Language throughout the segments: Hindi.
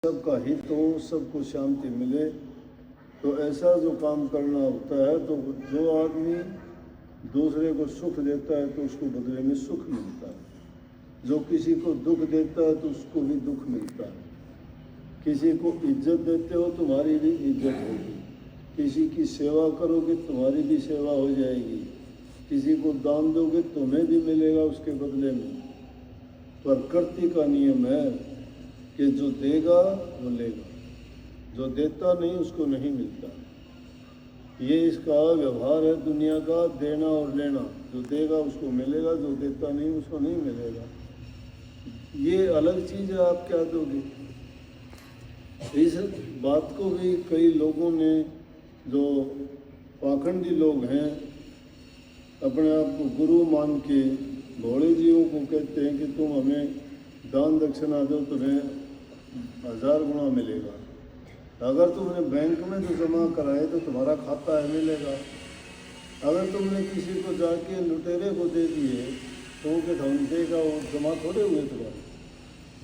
सबका हित हो, सबको शांति मिले। तो ऐसा जो काम करना होता है, तो जो आदमी दूसरे को सुख देता है तो उसको बदले में सुख मिलता है, जो किसी को दुख देता है तो उसको भी दुख मिलता है। किसी को इज्जत देते हो तुम्हारी भी इज्जत होगी, किसी की सेवा करोगे तुम्हारी भी सेवा हो जाएगी, किसी को दान दोगे तुम्हें भी मिलेगा उसके बदले में। प्रकृति का नियम है कि जो देगा वो लेगा, जो देता नहीं उसको नहीं मिलता। ये इसका व्यवहार है दुनिया का, देना और लेना। जो देगा उसको मिलेगा, जो देता नहीं उसको नहीं मिलेगा। ये अलग चीज़ है, आप क्या दोगे। इस बात को भी कई लोगों ने, जो पाखंडी लोग हैं, अपने आप को गुरु मान के भोले जीवों को कहते हैं कि तुम हमें दान दक्षिणा दो, तुम्हें 1000 गुना मिलेगा। अगर तुमने बैंक में तो जमा कराए तो तुम्हारा खाता है मिलेगा। अगर तुमने किसी को जाके लुटेरे को दे दिए तो वो कहते हम देगा, वो जमा थोड़े हुए तुम्हारे,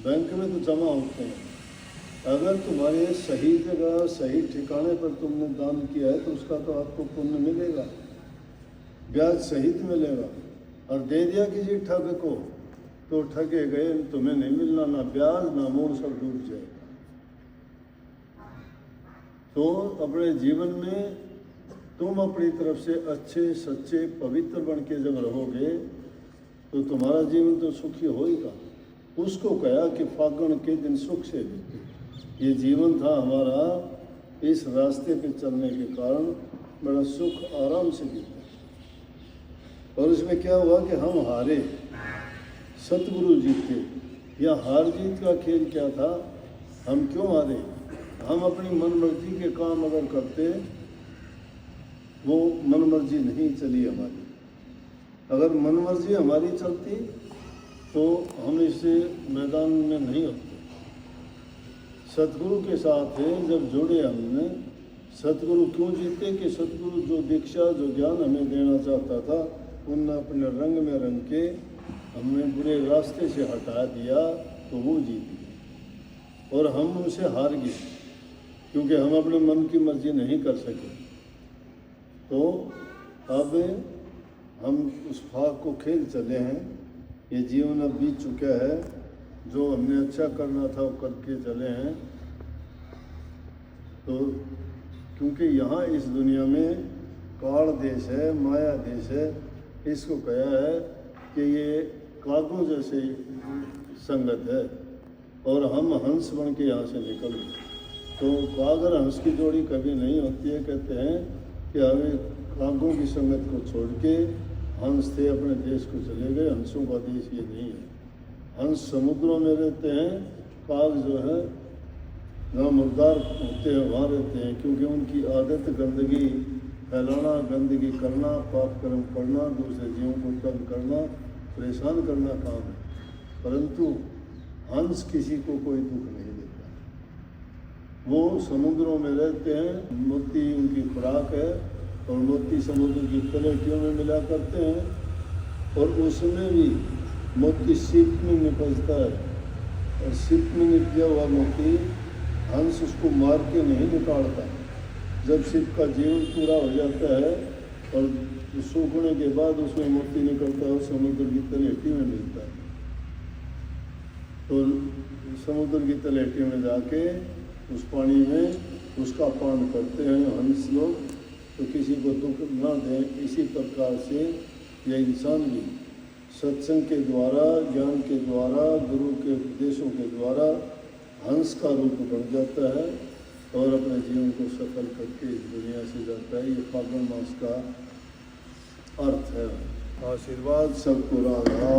बैंक में तो जमा होते हैं। अगर तुम्हारे सही जगह सही ठिकाने पर तुमने दान किया है तो उसका तो आपको पुण्य मिलेगा, ब्याज सहित मिलेगा। और दे दिया किसी ठग को तो ठगे गए, तुम्हें नहीं मिलना, ना ब्याज ना मूल, सब डूब जाए। तो अपने जीवन में तुम अपनी तरफ से अच्छे सच्चे पवित्र बन के जब रहोगे तो तुम्हारा जीवन तो सुखी होएगा। उसको कहा कि फागुन के दिन सुख से बीते। ये जीवन था हमारा, इस रास्ते पे चलने के कारण बड़ा सुख आराम से बीता। और इसमें क्या हुआ कि हम हारे, सतगुरु जीते। या हार जीत का खेल क्या था, हम क्यों हारे। हम अपनी मन मर्जी के काम अगर करते, वो मन मर्जी नहीं चली हमारी। अगर मन मर्जी हमारी चलती तो हम इस मैदान में नहीं होते। सतगुरु के साथ जब जुड़े हमने, सतगुरु क्यों जीते कि सतगुरु जो दीक्षा जो ज्ञान हमें देना चाहता था, उनने अपने रंग में रंग के हमें बुरे रास्ते से हटा दिया, तो वो जीत गए और हम उनसे हार गए क्योंकि हम अपने मन की मर्जी नहीं कर सके। तो अब हम उस फाक को खेल चले हैं। ये जीवन अब बीत चुका है, जो हमने अच्छा करना था वो करके चले हैं। तो क्योंकि यहाँ इस दुनिया में काल देश है, माया देश है, इसको कहा है कि ये कागों जैसे संगत है और हम हंस बन के यहाँ से निकल गए। तो काग और हंस की जोड़ी कभी नहीं होती है। कहते हैं कि हमें कागों की संगत को छोड़ के हंस थे अपने देश को चले गए। हंसों का देश ये नहीं है। हंस समुद्रों में रहते हैं, काग जो है जहाँ मुर्दार होते हैं वहाँ रहते हैं, क्योंकि उनकी आदत गंदगी फैलाना, गंदगी करना, पाप कर्म करना, दूसरे जीवों को तंग करना, परेशान करना काम है। परंतु हंस किसी को कोई दुख नहीं देता। वो समुद्रों में रहते हैं, मोती उनकी खुराक है और मोती समुद्र की तलहटियों में मिला करते हैं और उसमें भी मोती सीप में निकलता है और सीप में निकला हुआ मोती हंस उसको मार के नहीं निकालता। जब सीप का जीवन पूरा हो जाता है और सूखने के बाद उसमें मोती निकलता है और समुद्र की तलहटी में मिलता है। तो समुद्र की तलहटी में जाके उस पानी में उसका पान करते हैं हंस लोग, तो किसी को दुख न दें। इसी प्रकार से यह इंसान भी सत्संग के द्वारा, ज्ञान के द्वारा, गुरु के उपदेशों के द्वारा हंस का रूप बन जाता है और अपने जीवन को सफल करके इस दुनिया से जाता है। ये फागुन मास का अर्थ है। आशीर्वाद सबको राधा।